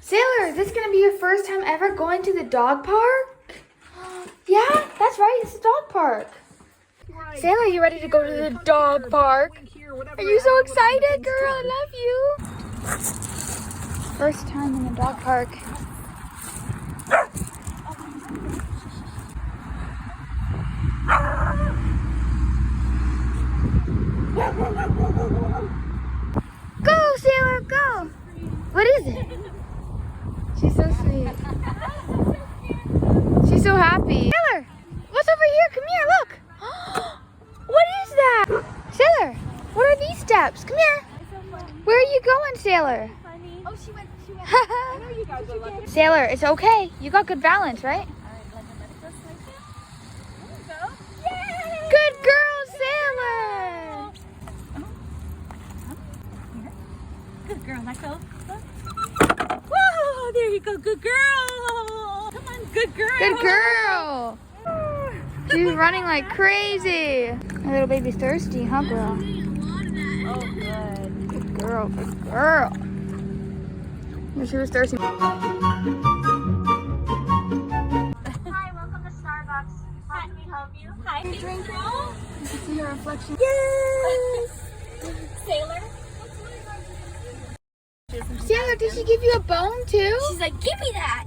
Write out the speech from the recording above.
Sailor, is this gonna be your first time ever going to the dog park? Yeah, that's right, it's a dog park. Right. Sailor, you ready to go to the dog park? Are you so excited, girl? I love you. First time in the dog park. Go, Sailor, go! What is it? She's so sweet. She's so happy. Sailor, what's over here? Come here, look. What is that? Sailor, what are these steps? Come here. Where are you going, Sailor? Oh, she went. I know you guys are lucky. Sailor, it's okay. You got good balance, right? Good girl, Sailor. Good girl, let go. Whoa, there you go. Good girl. Come on, good girl. Good girl. She's running like crazy. My little baby's thirsty, huh, girl? Oh, good. Good girl, good girl. She was thirsty. Hi, welcome to Starbucks. How can we help you? Hi, drink. You can see her reflection. Yes. Sailor. Sailor, did she give you a bone too? She's like, give me that.